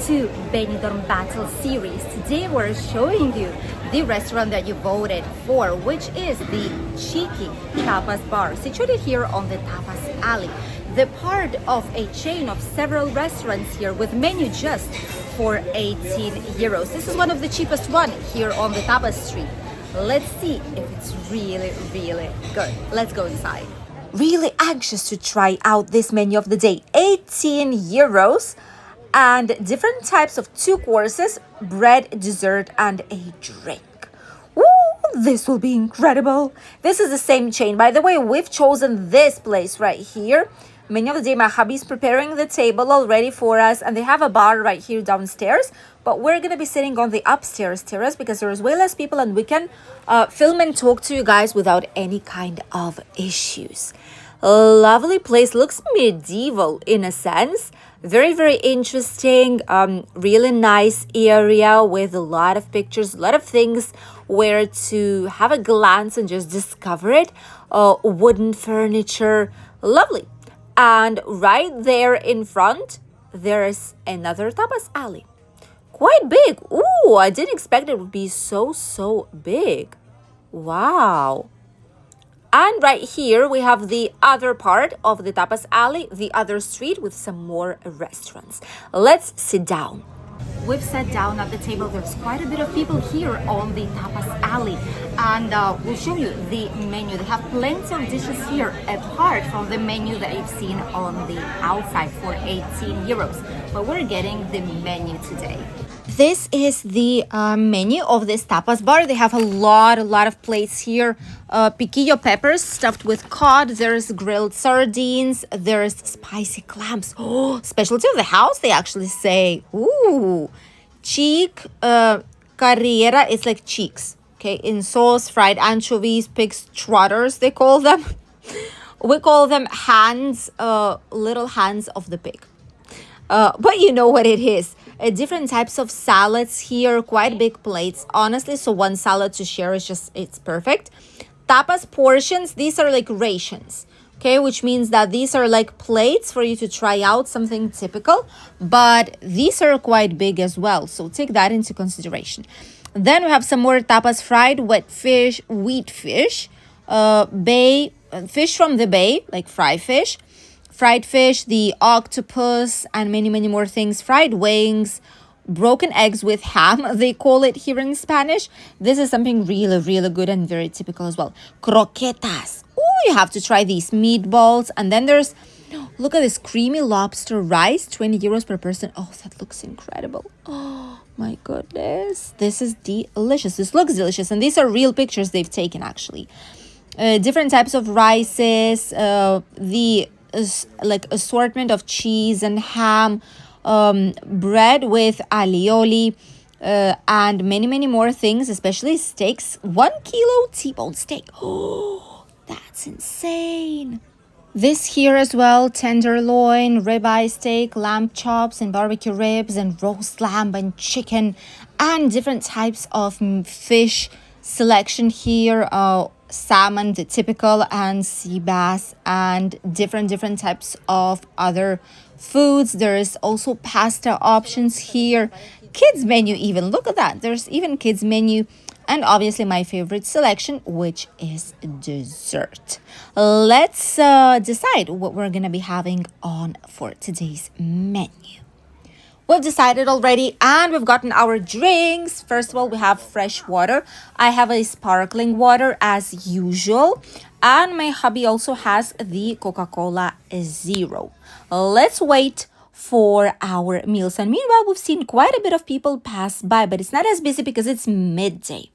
to Benidorm Battle series. Today we're showing you the restaurant that you voted for, which is the Txiki Tapas Bar, situated here on the Tapas Alley. The part of a chain of several restaurants here with menu just for 18 euros. This is one of the cheapest one here on the Tapas Street. Let's see if it's really good. Let's go inside. Really anxious to try out this menu of the day. 18 euros and different types of 2 courses, bread, dessert, and a drink. Ooh, this will be incredible. This is the same chain. By the way, we've chosen this place right here. Menu of the day, my hubby's preparing the table already for us, and they have a bar right here downstairs, but we're going to be sitting on the upstairs terrace because there's way less people and we can film and talk to you guys without any kind of issues. A lovely place, looks medieval in a sense. Very interesting, really nice area with a lot of pictures, a lot of things where to have a glance and just discover it. Wooden furniture, lovely. And right there in front, there's another Tapas Alley. Quite big. Ooh, I didn't expect it would be so big. Wow. And right here, we have the other part of the Tapas Alley, the other street with some more restaurants. Let's sit down. We've sat down at the table. There's quite a bit of people here on the Tapas Alley. And we'll show you the menu. They have plenty of dishes here, apart from the menu that you've seen on the outside for 18 euros. But we're getting the menu today. This is the menu of this tapas bar. They have a lot of plates here. Piquillo peppers stuffed with cod. There's grilled sardines. There's spicy clams. Oh, specialty of the house, they actually say. Ooh, cheek carrera. It's like cheeks. Okay, in sauce, fried anchovies, pig's trotters, they call them. We call them hands, little hands of the pig. But you know what it is. Different types of salads here, quite big plates, honestly. So one salad to share is just, it's perfect. Tapas portions, these are like rations, okay? Which means that these are like plates for you to try out something typical. But these are quite big as well. So take that into consideration. Then we have some more tapas fried, wet fish, wheat fish, bay, fish from the bay, like fried fish. Fried fish, the octopus, and many more things. Fried wings, broken eggs with ham, they call it here in Spanish. This is something really good and very typical as well. Croquetas. Oh, you have to try these. Meatballs. And then there's, look at this creamy lobster rice, 20 euros per person. Oh, that looks incredible. Oh, my goodness. This is delicious. This looks delicious. And these are real pictures they've taken, actually. Different types of rices, the like assortment of cheese and ham, bread with alioli, and many more things, especially steaks. 1 kilo T-bone steak. Oh, that's insane. This here as well, tenderloin, ribeye steak, lamb chops and barbecue ribs and roast lamb and chicken and different types of fish selection here. Salmon, the typical, and sea bass, and different types of other foods. There is also pasta options here. Kids menu even. Look at that. There's even kids menu. And obviously my favorite selection, which is dessert. Let's decide what we're going to be having on for today's menu. We've decided already, and we've gotten our drinks. First of all, we have fresh water. I have a sparkling water as usual. And my hubby also has the Coca-Cola Zero. Let's wait for our meals. And meanwhile, we've seen quite a bit of people pass by, but it's not as busy because it's midday.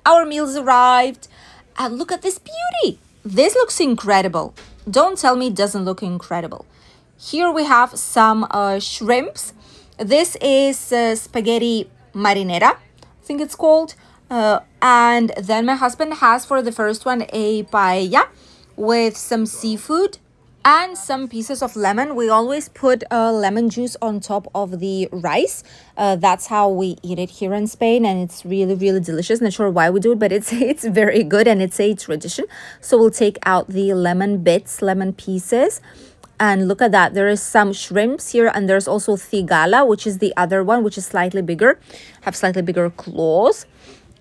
Our meals arrived. And look at this beauty. This looks incredible. Don't tell me it doesn't look incredible. Here we have some shrimps. This is spaghetti marinara, I think it's called. And then my husband has for the first one a paella with some seafood and some pieces of lemon. We always put lemon juice on top of the rice. That's how we eat it here in Spain, and it's really delicious. Not sure why we do it, but it's very good and it's a tradition. So we'll take out the lemon bits, lemon pieces. And look at that. There is some shrimps here, and there's also thigala, which is the other one, which is slightly bigger, have slightly bigger claws.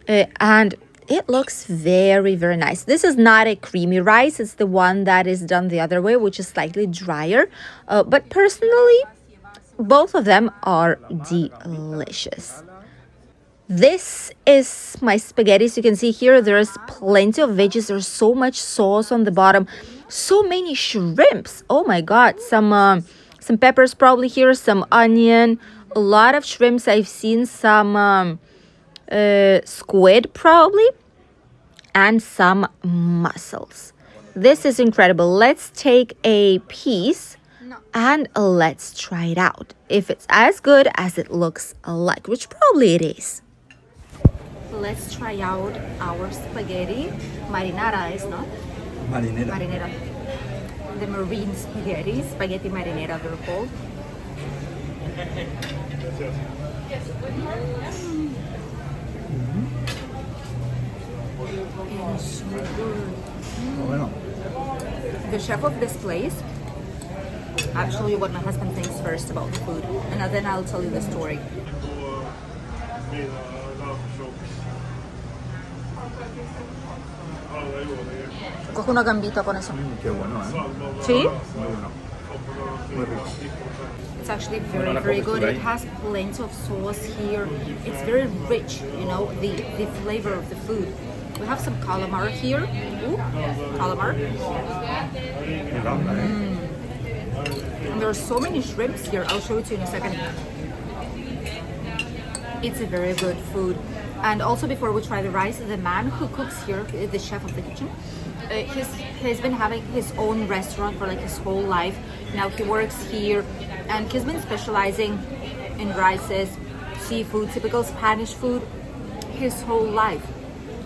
And it looks very, very nice. This is not a creamy rice. It's the one that is done the other way, which is slightly drier. But personally, both of them are delicious. This is my spaghetti. So you can see here, there's plenty of veggies. There's so much sauce on the bottom. So many shrimps. Oh my God. Some peppers probably here, some onion, a lot of shrimps. I've seen some squid probably, and some mussels. This is incredible. Let's take a piece and let's try it out. If it's as good as it looks like, which probably it is. Let's try out our spaghetti. Marinara is not? Marinera. Marinara. The marine spaghetti. Spaghetti marinara, they're called. It's so good. Bueno. The chef of this place, I'll show you what my husband thinks first about the food, and then I'll tell you the story. Coge una gambita con eso. Qué bueno, ¿Sí? Muy bueno. Muy rico. It's actually very, very good. It has plenty of sauce here. It's very rich, you know, the flavor of the food. We have some calamar here. Ooh, calamar. And there are so many shrimps here. I'll show it to you in a second. It's a very good food. And also, before we try the rice, the man who cooks here, the chef of the kitchen, he's been having his own restaurant for like his whole life. Now he works here, and he's been specializing in rices, seafood, typical Spanish food, his whole life.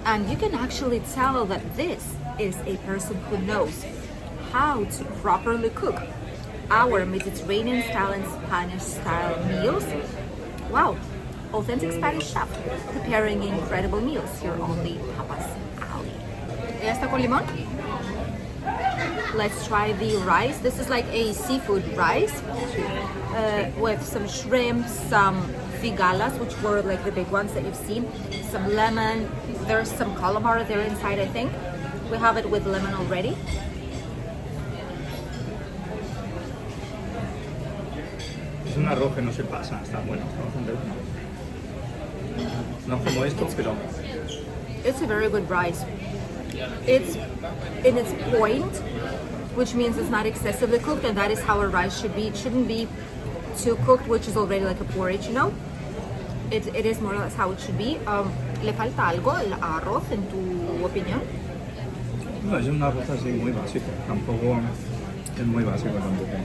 And you can actually tell that this is a person who knows how to properly cook our Mediterranean style and Spanish style meals. Wow, authentic Spanish chef preparing incredible meals here on the Tapas Alley. ¿Ya está con limón? Let's try the rice. This is like a seafood rice with some shrimp, some figalas, which were like the big ones that you've seen, some lemon. There's some calamar there inside, I think. We have it with lemon already. Es un arroz que no se pasa, está bueno, está bastante bueno. No como esto, pero... It's a very good rice. It's in its point, which means it's not excessively cooked, and that is how a rice should be. It shouldn't be too cooked, which is already like a porridge, you know? It is more or less how it should be. ¿Le falta algo al arroz, en tu opinión? No, es un arroz así muy básico, tampoco es muy básico tampoco.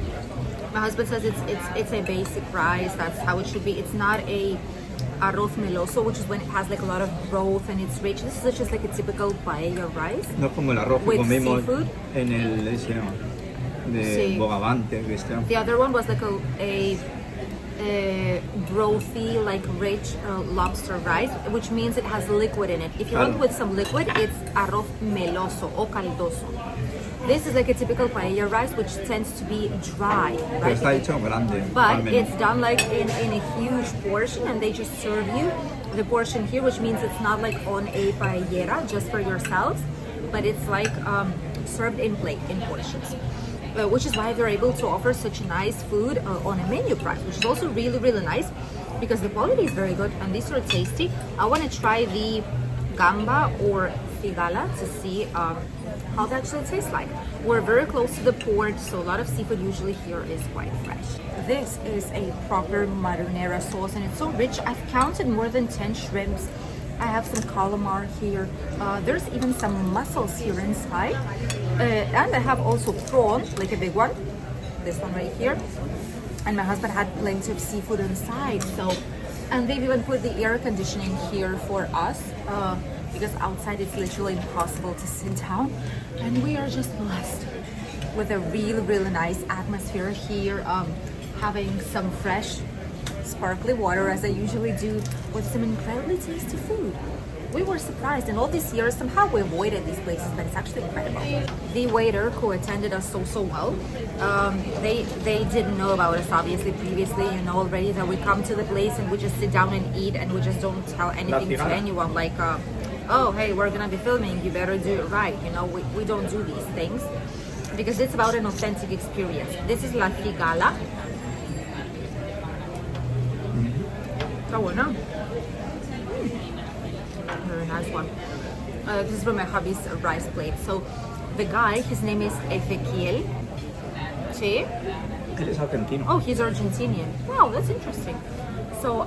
My husband says it's a basic rice. That's how it should be. It's not a arroz meloso, which is when it has like a lot of broth and it's rich. This is just like a typical paella rice. No es como el arroz que with comimos seafood. En el ese, de Sí. Bogavante, que está. The other one was like a brothy, like rich lobster rice, which means it has liquid in it. If you want with some liquid, it's arroz meloso o caldoso. This is like a typical paella rice, which tends to be dry, Pero right? está hecho grande. But al menos. it's done like in a huge portion, and they just serve you the portion here, which means it's not like on a paellera just for yourselves, but it's like served in plate, in portions. Which is why they're able to offer such nice food on a menu price, which is also really, really nice because the quality is very good and these are tasty. I want to try the gamba or figala to see how that actually tastes like. We're very close to the port, so a lot of seafood usually here is quite fresh. This is a proper marinara sauce and it's so rich. I've counted more than 10 shrimps. I have some calamar here. There's even some mussels here inside. And I have also prawn, like a big one. This one right here. And my husband had plenty of seafood inside. So, and they've even put the air conditioning here for us. Because outside it's literally impossible to sit down. And we are just blessed with a really, really nice atmosphere here. Having some fresh sparkly water as I usually do with some incredibly tasty food. we were surprised. In all these years, somehow we avoided these places, but it's actually incredible. The waiter who attended us so well, they didn't know about us obviously previously, you know already that we come to the place and we just sit down and eat and we just don't tell anything to anyone like, oh, hey, we're gonna be filming, you better do it right. You know, we don't do these things because it's about an authentic experience. This is La Cigala. Está bueno. Very nice one. This is from my hubby's rice plate. So the guy, his name is Ezequiel. Sí? Él es argentino. Oh, he's Argentinian. Wow, that's interesting. So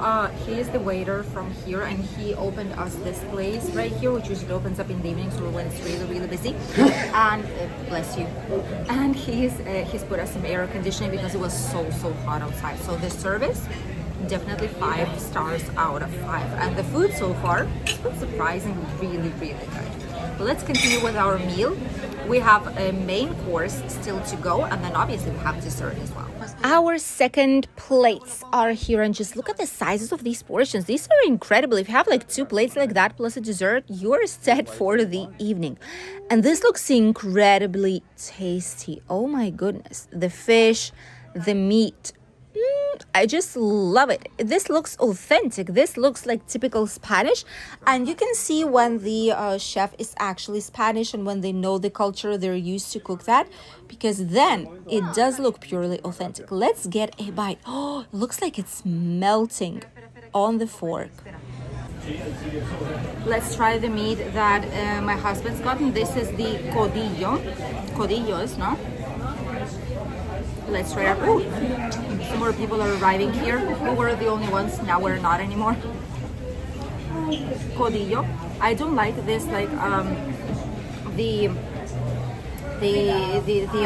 he is the waiter from here, and he opened us this place right here, which usually opens up in the evenings or when it's really busy. And bless you. And he's put us some air conditioning because it was so hot outside. So the service, definitely 5 stars out of 5. And the food so far, it's been surprisingly really good. Let's continue with our meal. We have a main course still to go, and then obviously we have dessert as well. Our second plates are here, and just look at the sizes of these portions. These are incredible. If you have like 2 plates like that plus a dessert, you are set for the evening. And this looks incredibly tasty. Oh my goodness. The fish, the meat. I just love it. This looks authentic. This looks like typical Spanish, and you can see when the chef is actually Spanish and when they know the culture, they're used to cook that, because then it does look purely authentic. Let's get a bite. Oh, it looks like it's melting on the fork. Let's try the meat that my husband's gotten. This is the codillos, no? Let's try it out. Ooh, some more people are arriving here. We were the only ones, now we're not anymore. Codillo. I don't like this, like the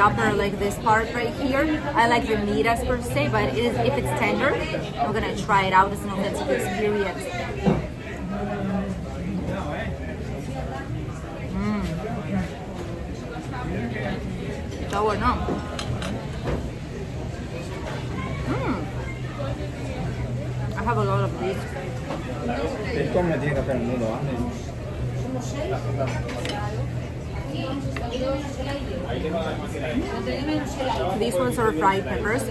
upper, like this part right here. I like the meat as per se, but if it's tender, I'm gonna try it out as an authentic experience. Está bueno. I have a lot of these. Esto me tiene que hacer el nudo, These ones are fried peppers.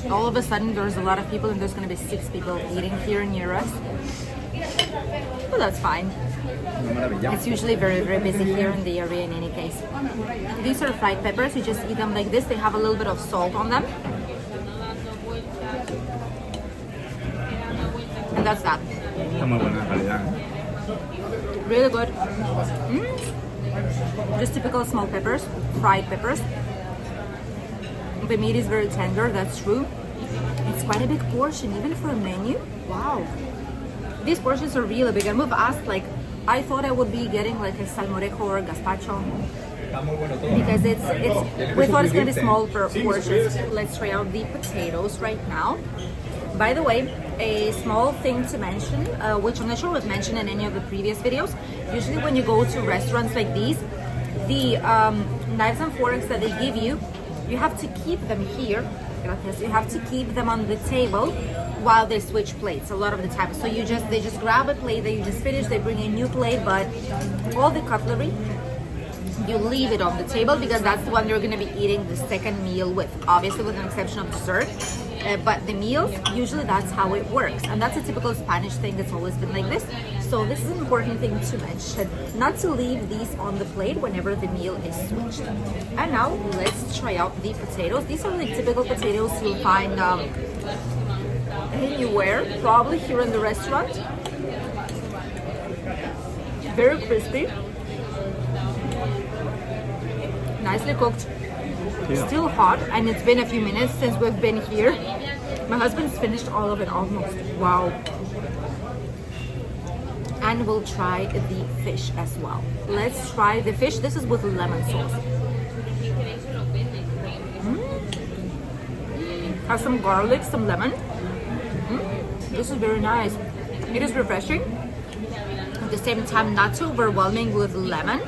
All of a sudden there's a lot of people, and there's going to be 6 people eating here near us. But that's fine. It's usually very busy here in the area in any case. These are fried peppers. You just eat them like this. They have a little bit of salt on them. And that's that. Está muy buena calidad. Really good. Just typical small peppers, fried peppers. The meat is very tender, that's true. It's quite a big portion, even for a menu. Wow. These portions are really big. And we've asked, like, I thought I would be getting like a salmorejo or gazpacho. Because we thought it's going to be small portions. Let's try out the potatoes right now. By the way, a small thing to mention, which I'm not sure we've mentioned in any of the previous videos. Usually when you go to restaurants like these, the knives and forks that they give you, you have to keep them here. You have to keep them on the table while they switch plates a lot of the time. So they just grab a plate that you just finished, they bring a new plate, but all the cutlery, you leave it on the table because that's the one you're going to be eating the second meal with, obviously with an exception of dessert. But the meals, usually that's how it works. And that's a typical Spanish thing. It's always been like this. So this is an important thing to mention. Not to leave these on the plate whenever the meal is switched. And now let's try out the potatoes. These are the typical potatoes you'll find anywhere, probably here in the restaurant. Very crispy. Nicely cooked. Still hot, and it's been a few minutes since we've been here. My husband's finished all of it almost. Wow. And we'll try the fish as well. Let's try the fish. This is with lemon sauce. Has some garlic, some lemon. This is very nice. It is refreshing. At the same time, not too overwhelming with lemon.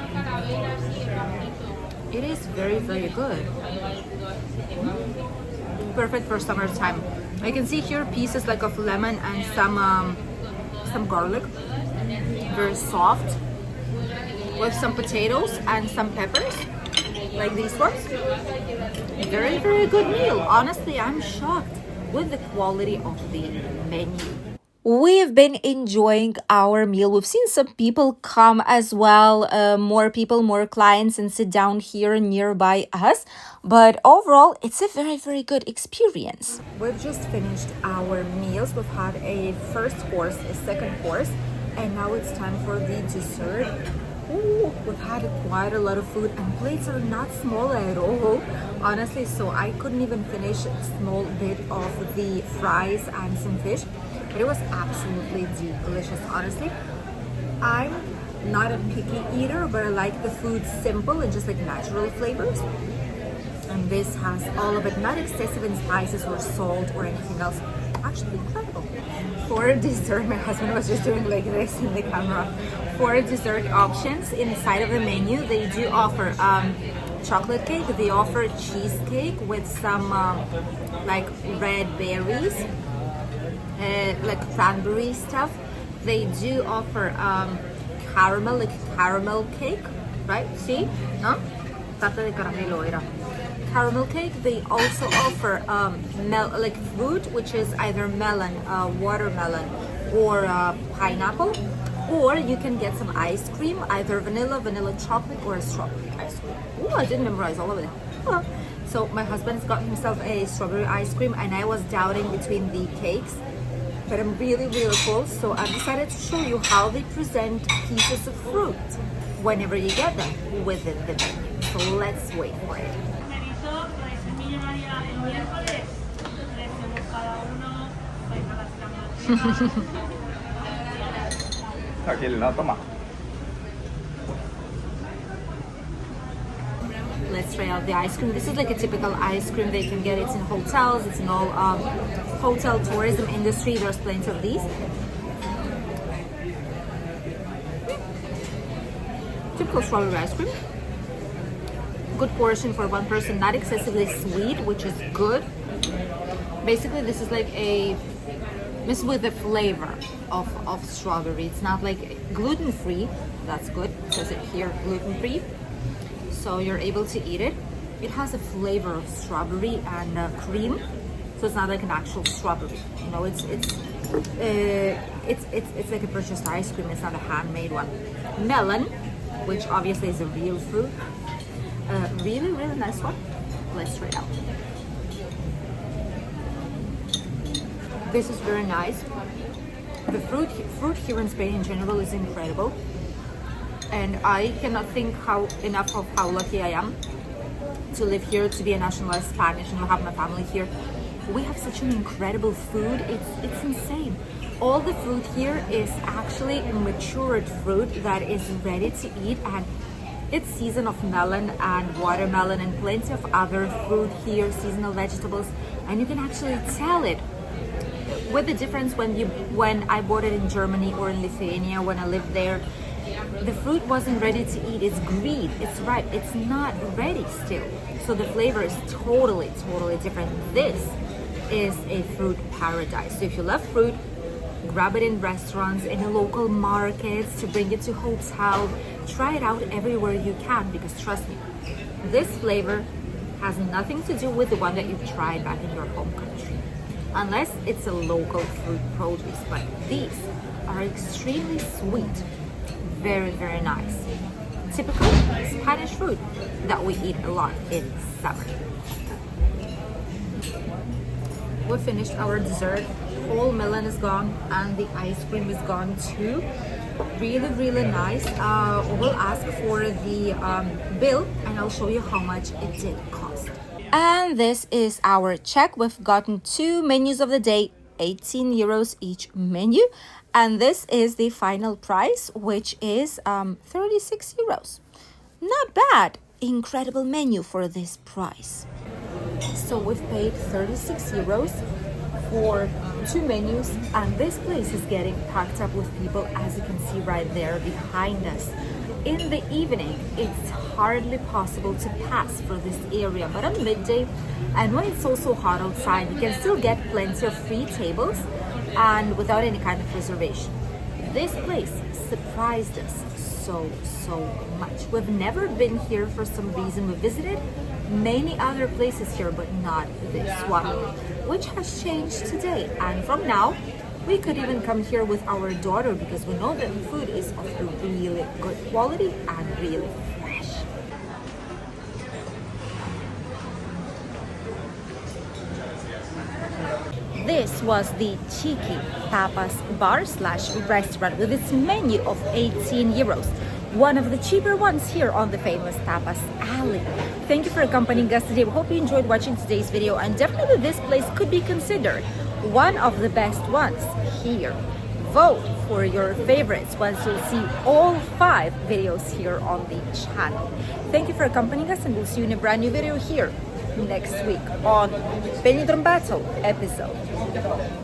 It is very good. Perfect for summertime. I can see here pieces like of lemon and some garlic. very soft, with some potatoes and some peppers, like these ones. Very, very good meal. Honestly, I'm shocked with the quality of the menu. We've been enjoying our meal. We've seen some people come as well, more people, more clients, and sit down here nearby us. But overall, it's a very, very good experience. We've just finished our meals. We've had a first course, a second course, and now it's time for the dessert. Ooh, we've had quite a lot of food, and plates are not small at all, honestly, so I couldn't even finish a small bit of the fries and some fish, but it was absolutely delicious. Honestly, I'm not a picky eater, but I like the food simple and just like natural flavors, and this has all of it, not excessive in spices or salt or anything else. Actually incredible. For dessert, my husband was just doing like this in the camera. For dessert options inside of the menu, they do offer chocolate cake, they offer cheesecake with some like red berries, like cranberry stuff. They do offer caramel, like caramel cake, right? See? No? Tarta de caramelo era. Caramel cake. They also offer like fruit, which is either melon, watermelon, or pineapple, or you can get some ice cream, either vanilla chocolate, or a strawberry ice cream. Oh, I didn't memorize all of it. Oh. So my husband's got himself a strawberry ice cream, and I was doubting between the cakes, but I'm really full, so I decided to show you how they present pieces of fruit whenever you get them within the menu. So let's wait for it. Aquí el helado, toma. Let's try out the ice cream. This is like a typical ice cream they can get. It's in hotels. It's in all hotel tourism industry. There's plenty of these. Typical strawberry ice cream. Good portion for one person. Not excessively sweet, which is good. Basically, this is like a mix with the flavor of strawberry. It's not like gluten-free. That's good. It says it here, gluten-free. So you're able to eat it. It has a flavor of strawberry and cream, so it's not like an actual strawberry. You know, it's like a purchased ice cream. It's not a handmade one. Melon, which obviously is a real fruit. Really nice one. Let's try it out. This is very nice. The fruit here in Spain in general is incredible, and I cannot think enough of how lucky I am to live here, to be a nationalized Spanish, and to have my family here. We have such an incredible food. It's insane. All the fruit here is actually matured fruit that is ready to eat, and it's season of melon and watermelon and plenty of other fruit here, seasonal vegetables, and you can actually tell it with the difference when I bought it in Germany or in Lithuania when I lived there. The fruit wasn't ready to eat. It's green, it's ripe, it's not ready still. So the flavor is totally different. This is a fruit paradise. So if you love fruit, grab it in restaurants, in the local markets, to bring it to hotel. Try it out everywhere you can, because trust me, this flavor has nothing to do with the one that you've tried back in your home country, unless it's a local fruit produce. But these are extremely sweet, very nice. Typical Spanish fruit that we eat a lot in summer. We finished our dessert. Whole melon is gone and the ice cream is gone too. Really nice. We'll ask for the bill and I'll show you how much it did cost. And this is our check. We've gotten 2 menus of the day, 18 euros each menu. And this is the final price, which is 36 euros. Not bad. Incredible menu for this price. So we've paid 36 euros for 2 menus, and this place is getting packed up with people, as you can see right there behind us. In the evening, it's hardly possible to pass for this area, but at midday, and when it's also hot outside, you can still get plenty of free tables and without any kind of reservation. This place surprised us so much. We've never been here for some reason. We visited many other places here, but not this one, which has changed today. And from now, we could even come here with our daughter because we know that the food is of a really good quality and really fresh. This was the Txiki Tapas bar slash restaurant with its menu of 18 euros. One of the cheaper ones here on the famous Tapas Alley. Thank you for accompanying us today. We hope you enjoyed watching today's video, and definitely this place could be considered one of the best ones here. Vote for your favorites once you'll see all 5 videos here on the channel. Thank you for accompanying us, and we'll see you in a brand new video here next week on Benidorm Battle episode.